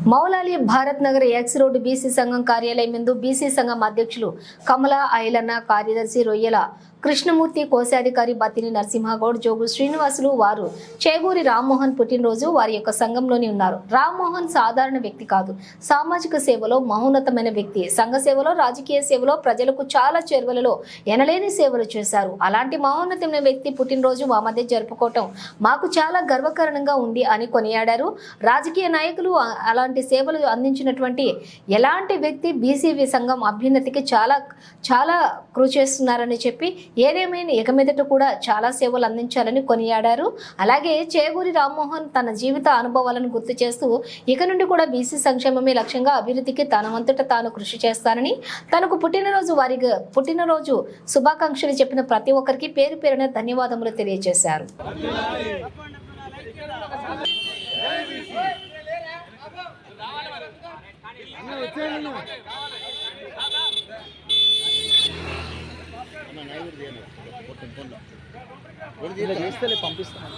Moula Ali Bharat Nagar X road BC సంఘం కార్యాలయం ముందు బీసీ సంఘం అధ్యక్షులు కమల ఐలన్న, కార్యదర్శి రొయ్యల కృష్ణమూర్తి, కోశాధికారి బత్తిని నరసింహగౌడ్, జోగు శ్రీనివాసులు వారు చేగూరి రామ్మోహన్ పుట్టినరోజు వారి యొక్క సంఘంలోని ఉన్నారు. రామ్మోహన్ సాధారణ వ్యక్తి కాదు, సామాజిక సేవలో మహోన్నతమైన వ్యక్తి. సంఘ సేవలో, రాజకీయ సేవలో ప్రజలకు చాలా చేరువలలో ఎనలేని సేవలు చేశారు. అలాంటి మహోన్నతమైన వ్యక్తి పుట్టినరోజు మా మధ్య జరుపుకోవటం మాకు చాలా గర్వకారణంగా ఉంది అని కొనియాడారు. రాజకీయ నాయకులు అలాంటి సేవలు అందించినటువంటి ఎలాంటి వ్యక్తి బీసీవీ సంఘం అభ్యున్నతికి చాలా కృషి చేస్తున్నారని చెప్పి ఏదేమైనా ఇక మీదట కూడా చాలా సేవలు అందించాలని కొనియాడారు. అలాగే చేగూరి రామ్మోహన్ తన జీవిత అనుభవాలను గుర్తు చేస్తూ ఇక నుండి కూడా బీసీ సంక్షేమమే లక్ష్యంగా అభివృద్ధికి తన వంతుట తాను కృషి చేస్తానని, తనకు పుట్టినరోజు శుభాకాంక్షలు చెప్పిన ప్రతి ఒక్కరికి పేరు పేరున ధన్యవాదములు తెలియజేశారు. పంపిస్తాను.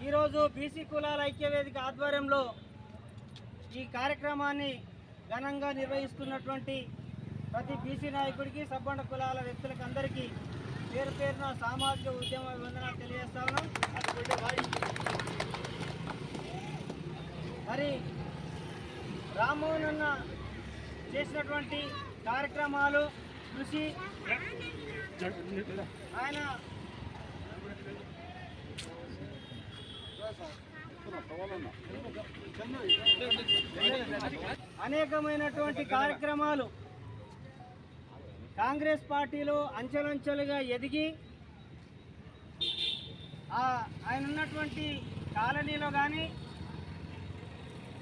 ఈరోజు బీసీ కులాల ఐక్యవేదిక ఆధ్వర్యంలో ఈ కార్యక్రమాన్ని ఘనంగా నిర్వహిస్తున్నటువంటి ప్రతి బీసీ నాయకుడికి, సబ్బండ కులాల వ్యక్తులకు అందరికీ పేరు పేరున సామాజిక ఉద్యమ వందనాలు తెలియజేస్తా ఉన్నాం. మరి రామ్మోహన్ అన్న చేసినటువంటి కార్యక్రమాలు, కృషి, ఆయన అనేకమైనటువంటి కార్యక్రమాలు కాంగ్రెస్ పార్టీలో అంచెలంచెలుగా ఎదిగి ఆయన ఉన్నటువంటి కాలనీలో కానీ,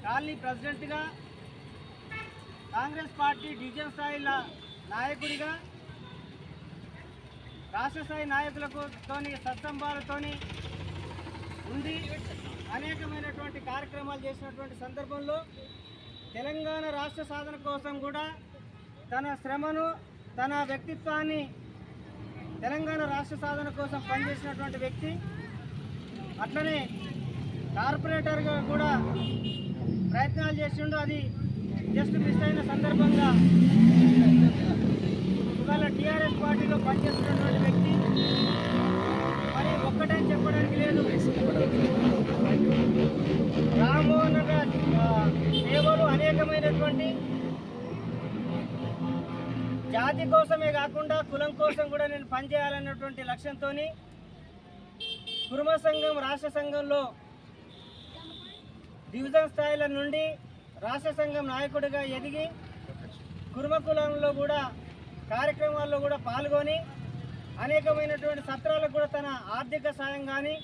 కాలనీ ప్రెసిడెంట్గా, కాంగ్రెస్ పార్టీ డివిజన్ స్థాయిల నాయకుడిగా, రాష్ట్ర స్థాయి నాయకులతోని సత్సంబాలతోని ఉండి అనేకమైనటువంటి కార్యక్రమాలు చేసినటువంటి సందర్భంలో తెలంగాణ రాష్ట్ర సాధన కోసం కూడా తన శ్రమను, తన వ్యక్తిత్వాన్ని తెలంగాణ రాష్ట్ర సాధన కోసం పనిచేసినటువంటి వ్యక్తి. అట్లనే కార్పొరేటర్గా కూడా ప్రయత్నాలు చేసిండు. అది జస్ట్ మిస్ అయిన సందర్భంగా ఇవాళ టీఆర్ఎస్ పార్టీలో పనిచేస్తున్నటువంటి వ్యక్తి. మరి ఒక్కటని చెప్పడానికి లేదు, రామ్మోహన్ సేవలు అనేకమైనటువంటి, జాతి కోసమే కాకుండా కులం కోసం కూడా నేను పనిచేయాలన్నటువంటి లక్ష్యంతో కుర్మ సంఘం, రాష్ట్ర సంఘంలో డివిజన్ స్థాయిల నుండి రాష్ట్ర సంఘం నాయకుడిగా ఎదిగి కుర్మ కులంలో కూడా కార్యక్రమాల్లో కూడా పాల్గొని అనేకమైనటువంటి సత్రాలకు కూడా తన ఆర్థిక సాయం కానీ,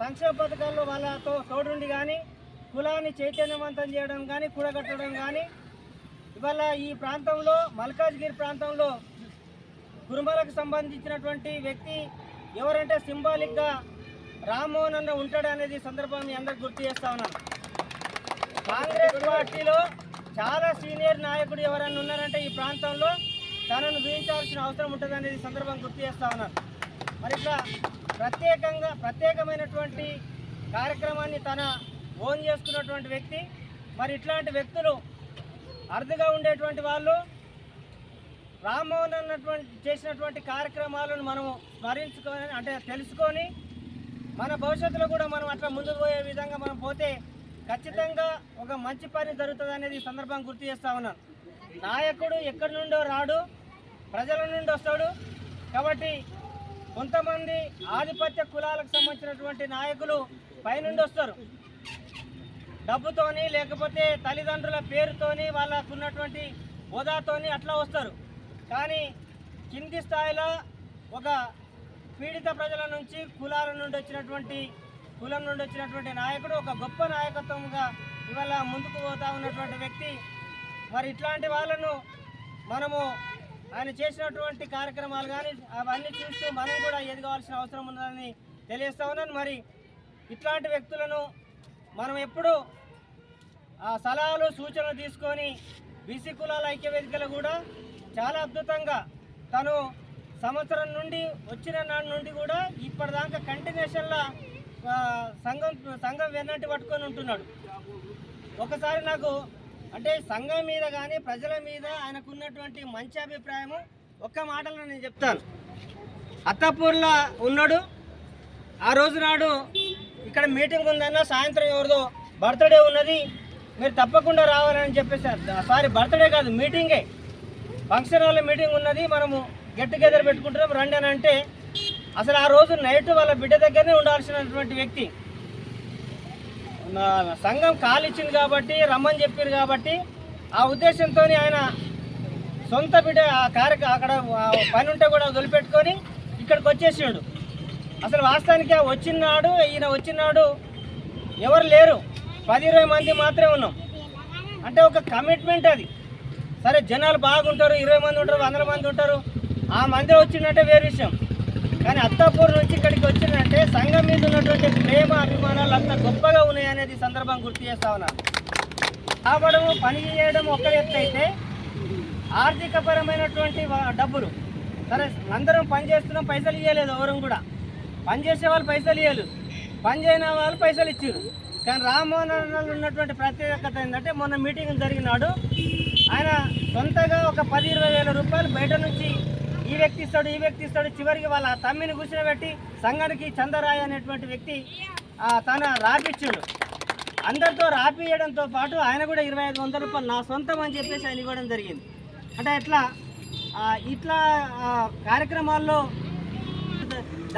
సంక్షేమ పథకాల్లో వాళ్ళతో తోడుండి కానీ, కులాన్ని చైతన్యవంతం చేయడం కానీ, కూడగట్టడం కానీ, ఇవాళ ఈ ప్రాంతంలో మల్కాజ్గిరి ప్రాంతంలో కురుమలకు సంబంధించినటువంటి వ్యక్తి ఎవరంటే సింబాలిక్గా రామ్మోహన్ అన్న ఉంటాడు అనేది సందర్భం మీ అందరికి గుర్తు చేస్తా ఉన్నాను. కాంగ్రెస్ పార్టీలో చాలా సీనియర్ నాయకుడు ఎవరైనా ఉన్నారంటే ఈ ప్రాంతంలో తనను చూపించాల్సిన అవసరం ఉంటుంది అనేది సందర్భం గుర్తు చేస్తా ఉన్నాను. మరి ఇట్లా ప్రత్యేకమైనటువంటి కార్యక్రమాన్ని తన ఓన్ చేసుకున్నటువంటి వ్యక్తి. మరి ఇట్లాంటి వ్యక్తులు అరుదుగా ఉండేటువంటి వాళ్ళు రామ్మోహన్ చేసినటువంటి కార్యక్రమాలను మనము స్మరించుకొని, అంటే తెలుసుకొని, మన భవిష్యత్తులో కూడా మనం అట్లా ముందుకు పోయే విధంగా మనం పోతే ఖచ్చితంగా ఒక మంచి పని జరుగుతుంది అనేది ఈ సందర్భం గుర్తు చేస్తా ఉన్నాను. నాయకుడు ఎక్కడి నుండో రాడు, ప్రజల నుండి వస్తాడు. కాబట్టి కొంతమంది ఆధిపత్య కులాలకు సంబంధించినటువంటి నాయకులు పైనుండి వస్తారు, డబ్బుతోని లేకపోతే తల్లిదండ్రుల పేరుతోని వాళ్ళకున్నటువంటి హోదాతోని అట్లా వస్తారు. కానీ కింది స్థాయిలో ఒక పీడిత ప్రజల నుంచి, కులం నుండి వచ్చినటువంటి నాయకుడు ఒక గొప్ప నాయకత్వంగా ఇవాళ ముందుకు పోతా ఉన్నటువంటి వ్యక్తి. మరి ఇట్లాంటి వాళ్ళను మనము ఆయన చేసినటువంటి కార్యక్రమాలు కానీ అవన్నీ చూస్తూ మనం కూడా ఎదగవలసిన అవసరం ఉందని తెలియజేస్తా ఉన్నాను. మరి ఇట్లాంటి వ్యక్తులను మనం ఎప్పుడూ సలహాలు సూచనలు తీసుకొని బీసీ కులాల ఐక్యవేదికలు కూడా చాలా అద్భుతంగా తను సంవత్సరం నుండి వచ్చిన నాటి నుండి కూడా ఇప్పటిదాకా కంటిన్యూషన్లా సంఘం వెన్నట్టు పట్టుకొని ఉంటున్నాడు. ఒకసారి నాకు అంటే సంఘం మీద కానీ ప్రజల మీద ఆయనకున్నటువంటి మంచి అభిప్రాయము ఒక్క మాటలో నేను చెప్తాను. అత్తాపూర్లో ఉన్నాడు. ఆ రోజు నాడు ఇక్కడ మీటింగ్ ఉందన్న, సాయంత్రం ఎవరిదో బర్త్డే ఉన్నది, మీరు తప్పకుండా రావాలని చెప్పేసి బర్త్డే కాదు మీటింగే, ఫంక్షన్ హాల్ మీటింగ్ ఉన్నది, మనము గెట్ టుగెదర్ పెట్టుకుంటున్నాం రండి అని అంటే అసలు ఆ రోజు నైట్ వాళ్ళ బిడ్డ దగ్గరనే ఉండాల్సినటువంటి వ్యక్తి సంఘం కాల్ ఇచ్చింది కాబట్టి రమ్మని చెప్పారు కాబట్టి ఆ ఉద్దేశంతో ఆయన సొంత బిడ్డ అక్కడ పని ఉంటే కూడా వదిలిపెట్టుకొని ఇక్కడికి వచ్చేసాడు. అసలు వాస్తవానికి ఈయన వచ్చినాడు ఎవరు లేరు, 10-20 మంది మాత్రమే ఉన్నాం. అంటే ఒక కమిట్మెంట్ అది. సరే జనాలు బాగుంటారు, 20 మంది ఉంటారు, 100 మంది ఉంటారు, ఆ మంది వచ్చిందంటే వేరే విషయం. కానీ అత్తాపూర్ నుంచి ఇక్కడికి వచ్చిందంటే సంఘం మీద ఉన్నటువంటి ప్రేమ అభిమానాలు అంత గొప్పగా ఉన్నాయనేది సందర్భం గుర్తు చేస్తా ఉన్నాను. రావడము పని చేయడం ఒక ఎత్తు అయితే ఆర్థికపరమైనటువంటి డబ్బులు, సరే అందరం పని చేస్తున్నాం, పైసలు ఇవ్వలేదు, ఎవరు కూడా పని చేసే వాళ్ళు పైసలు ఇవ్వలేదు, పని చేయని వాళ్ళు పైసలు ఇచ్చారు. కానీ రామ్మోహన్ ఉన్నటువంటి ప్రత్యేకత ఏంటంటే మొన్న మీటింగ్ జరిగినాడు ఆయన సొంతగా ఒక 10-20 వేల రూపాయలు బయట నుంచి ఈ వ్యక్తి ఇస్తాడు, చివరికి వాళ్ళ తమ్మిని కూర్చోబెట్టి సంఘానికి చందరాయ్ అనేటువంటి వ్యక్తి తన రాపిచ్చాడు. అందరితో రాపియడంతో పాటు ఆయన కూడా 2500 రూపాయలు నా సొంతం అని చెప్పేసి ఆయన ఇవ్వడం జరిగింది. అంటే ఇట్లా కార్యక్రమాల్లో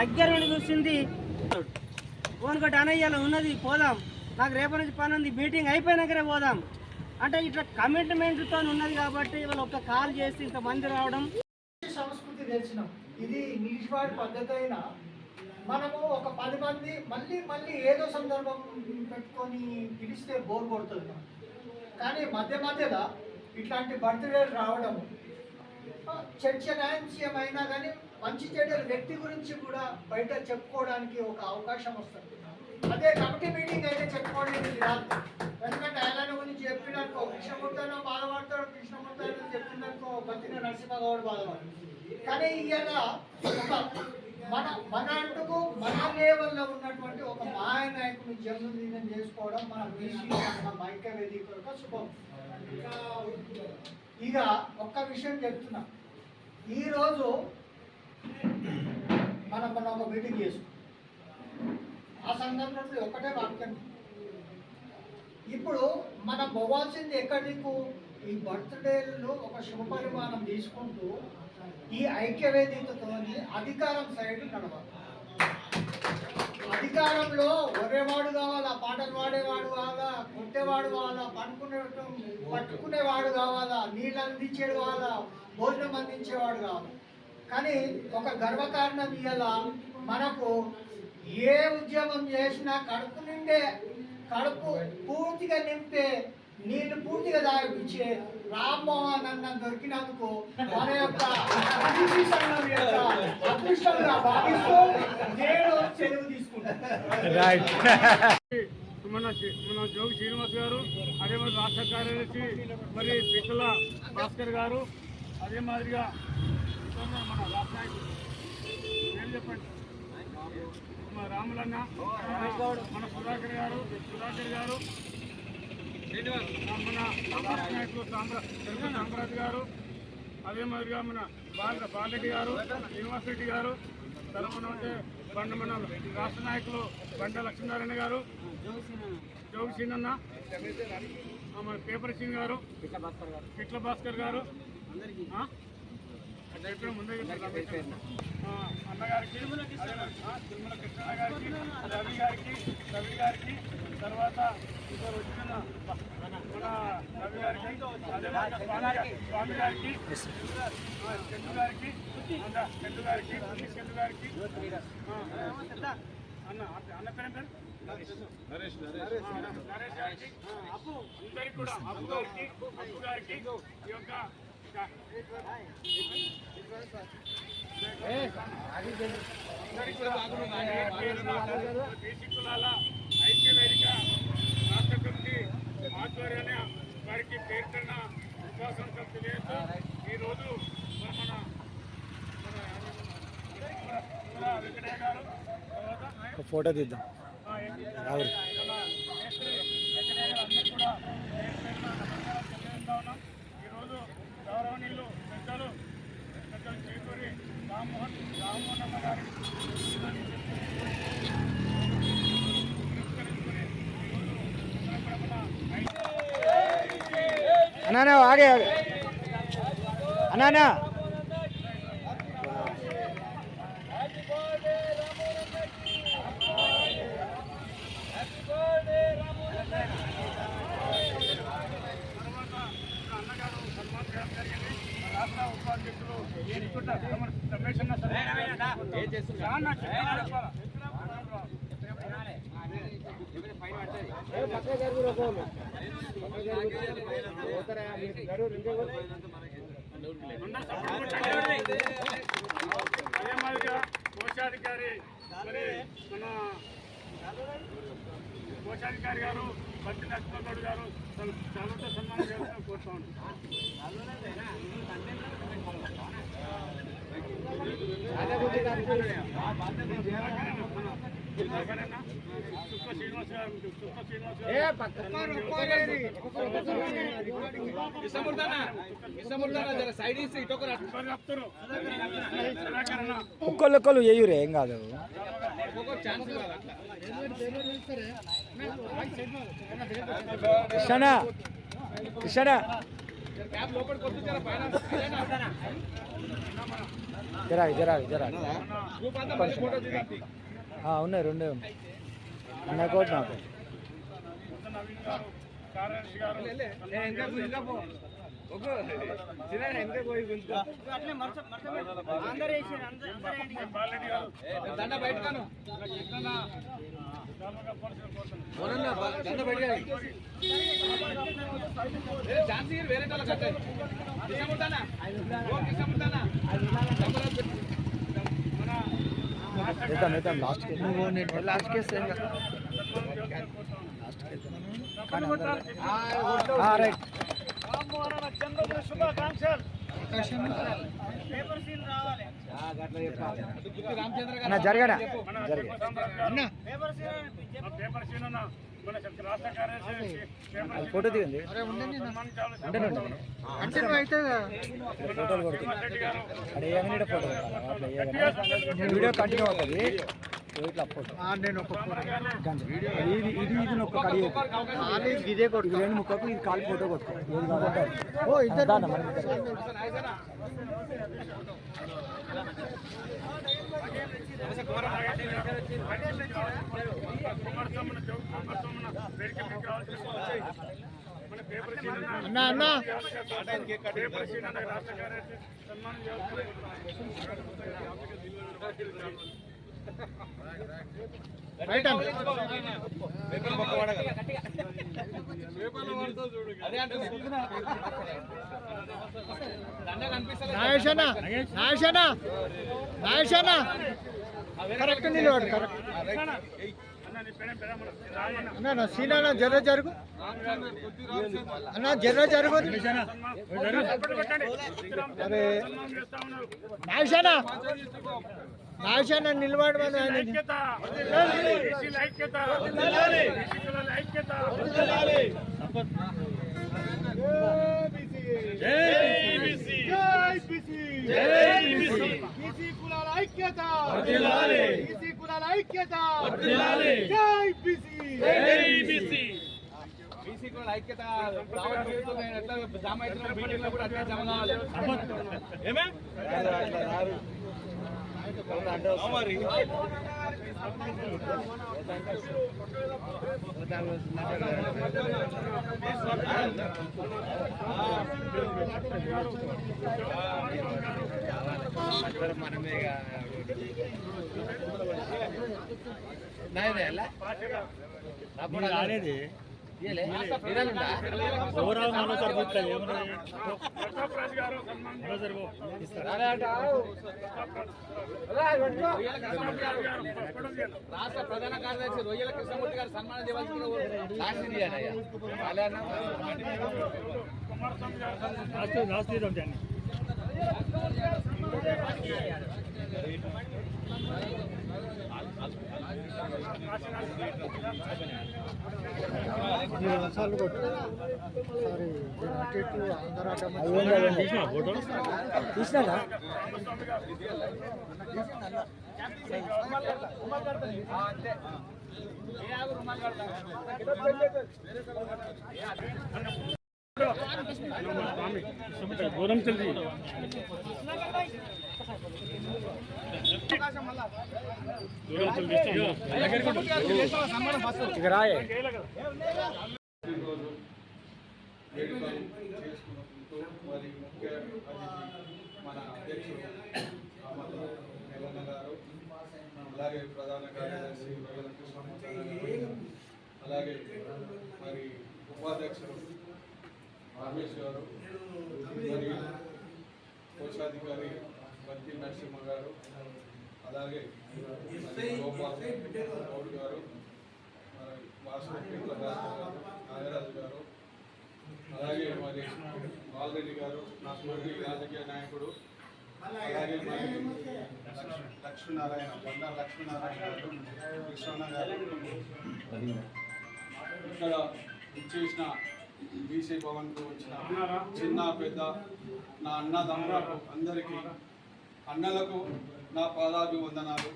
దగ్గర నుండి చూసింది. ఓనుకోటి అనయ్యాలో ఉన్నది, పోదాం, నాకు రేపటి నుంచి పని ఉంది, మీటింగ్ అయిపోయినాకనే పోదాం అంటే ఇట్లా కమిట్మెంట్తో ఉన్నది కాబట్టి వాళ్ళు ఒక కాల్ చేసి ఇంతమంది రావడం. సంస్కృతి తెలిసినాం. ఇది నీటివాడి పద్ధతి అయినా మనము ఒక 10 మంది మళ్ళీ ఏదో సందర్భం పెట్టుకొని పిలిస్తే బోర్ కొడుతుంది. కానీ మధ్యలో ఇట్లాంటి బర్త్డేలు రావడం చర్చనీయమైనా కానీ మంచి చెడ్డల వ్యక్తి గురించి కూడా బయట చెప్పుకోవడానికి ఒక అవకాశం వస్తుంది. అదే కమిటీ మీటింగ్ అయితే చెప్పుకోవడానికి రాదు. ఎందుకంటే ఆయన గురించి చెప్పినట్టు కృష్ణమూర్తినో బాధపడతాడు, కృష్ణమూర్తి చెప్పినట్టు బతిన నరసింహగౌడ్ బాధపడతాడు. కానీ ఇలా మన అంటుకు మన లేవల్లో ఉన్నటువంటి ఒక మహానాయకుని జన్మదినం చేసుకోవడం మన బీసీ ఐక్యవేదిక యొక్క శుభం. ఇక ఒక్క విషయం చెప్తున్నా, ఈరోజు మనం ఒక మీటింగ్ చేసుకున్నాం. ఆ సందర్భంలో ఒకటే వాక్యం, ఇప్పుడు మనం పోవాల్సింది ఎక్కడికు, ఈ బర్త్డేలో ఒక శుభపరిమాణం తీసుకుంటూ ఈ ఐక్యవేదికతో అధికారం సైడ్ నడవాలి. అధికారంలో ఒరేవాడు కావాలా, పాటలు పాడేవాడు కావాలా, కొట్టేవాడు కావాలా, పట్టుకునేవాడు కావాలా, నీళ్ళు అందించేవాడు కావాలా, భోజనం అందించేవాడు కావాలి. కానీ ఒక గర్వకారణం ఇయ్యాల మనకు ఏ ఉద్యమం చేసినా కడుపు పూర్తిగా నింపే, నీళ్లు పూర్తిగా తాగిపించే రామ్మోహన్ అన్న దొరికినందుకు మన యొక్క అదృష్టంగా భావిస్తూ నేను సెలవు తీసుకుంటాను. మన జోగి శ్రీనివాస్ గారు, అదే మరి రాష్ట్ర కార్యదర్శి మరి పిట్టల భాస్కర్ గారు, అదే మాదిరిగా మన రాష్ట్ర నాయకులు ఏం చెప్పండి, మన రాములన్న, మన సుధాకర్ గారు, మన రాష్ట్ర నాయకులు సాంబరాజ్ గారు, అదే మాదిరిగా మన బాలరెడ్డి గారు, శ్రీనివాస్ రెడ్డి గారు, తరఫున మన రాష్ట్ర నాయకులు బండ లక్ష్మీనారాయణ గారు, జోగి సీనన్న, మన పేపర్ సింగ్ గారు, పిట్ల భాస్కర్ గారు, అన్నగారికి, తిరుమల కృష్ణ గారికి, రవి గారికి, తర్వాత ఇద్దరు వచ్చిన మన రవి గారికి, స్వామి గారికి, చందు గారికి, అన్న పేరు నరేష్ గారికి, అందరికి కూడా అప్పు గారికి ఈ యొక్క బీసీ కులాల ఐక్యవేదిక రాష్ట్ర కమిటీ ఆధ్వర్యాన్ని వారికి పేర్కొన్న విశ్వాసం తెలియజేస్తూ ఈరోజు మన వెంకటయ్య గారు తర్వాత ఫోటో తీద్దాం రావుడు ఈరోజు గౌరవనీయులు పెద్దలు చేకూరి రామ్మోహన్ అమ్మ గారి అన్నా ఆగే అన్నా అన్నగారు సన్మానం చేయడం జరిగింది. రాష్ట్ర ఉపాధ్యక్షులు రమేష్ అన్న అదే మాదిరిగా కోశాధికారి మరి మన కోశాధికారి గారు బట్టి నరసింహగౌడ్ గారు చాలా సన్మానం చేయాలని కోరుతా ఉన్నాం. ఒక్కళ్ళు వేయురే ఏం కాదు కృష్ణ కృష్ణ జరాగి జరాగి జరాగి ఉన్నాయి రెండే ఉన్నాయి అన్న కోటి నాకు లాస్ట్ కేసు రైట్ శుభాకాంక్షలు జరగడా ఫోటో తీయండి ఫోటోలు కొడుతుంది అక్కడ ఫోటో వీడియో కంటిన్యూ అవుతుంది ఇట్లా ఫోటో నేను ఒక ఇది ఇది ఇది ఒక కడి ఇదే కొడుకు రెండు ముక్కకు ఇది కాలు ఫోటో కొట్టుకో ఏది కాబట్టి ఓ ఇద్దరు అన్నా అన్నా కరెక్ట్ నిలబడు కరెక్ట్ అన్న సీనా జర జరుగు అన్న జర జరుగు అరే నాయషానా నాయషానా నిలబడు ఐక్యత జామ అయితే మీటింగ్ కూడా అట్లా జమ కావాలి మనమే ప్రతాప్ గారు రాష్ట్ర ప్రధాన కార్యదర్శి రొయ్యల కృష్ణమూర్తి గారు సన్మానం చేయవలసింది తీసినా దూరం తెలిసి ఇక రాయే వేడుకలు చేసుకుంటూ మరి ముఖ్య అతిథి మన అధ్యక్షుడు అహ్మద్ ఎల్లన్న గారు, అలాగే ప్రధాన కార్యదర్శి రొయ్యల కృష్ణమూర్తి గారు, అలాగే మరి ఉపాధ్యక్షుడు రమేష్ గారు, మరి కోశాధికారి బత్తి నరసింహ గారు, అలాగే గోపాల్ గౌడ్ గారు, మరి వాసుదేవ గారు, నాగరాజు గారు, అలాగే మరి బాలరెడ్డి గారు, నా స్మృతి రాజకీయ నాయకుడు, అలాగే మరి లక్ష్మీనారాయణ బండా లక్ష్మీనారాయణ గారు, కృష్ణ గారు, ఇక్కడ ఇచ్చేసిన బీసీ భవన్కు వచ్చిన చిన్న పెద్ద నా అన్నదమ్ములకు అందరికీ అన్నలకు నా పాదాభివందనాలు,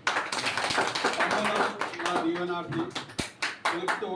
తమ్ములకు నా దీవెనార్థి తెలుపుతూ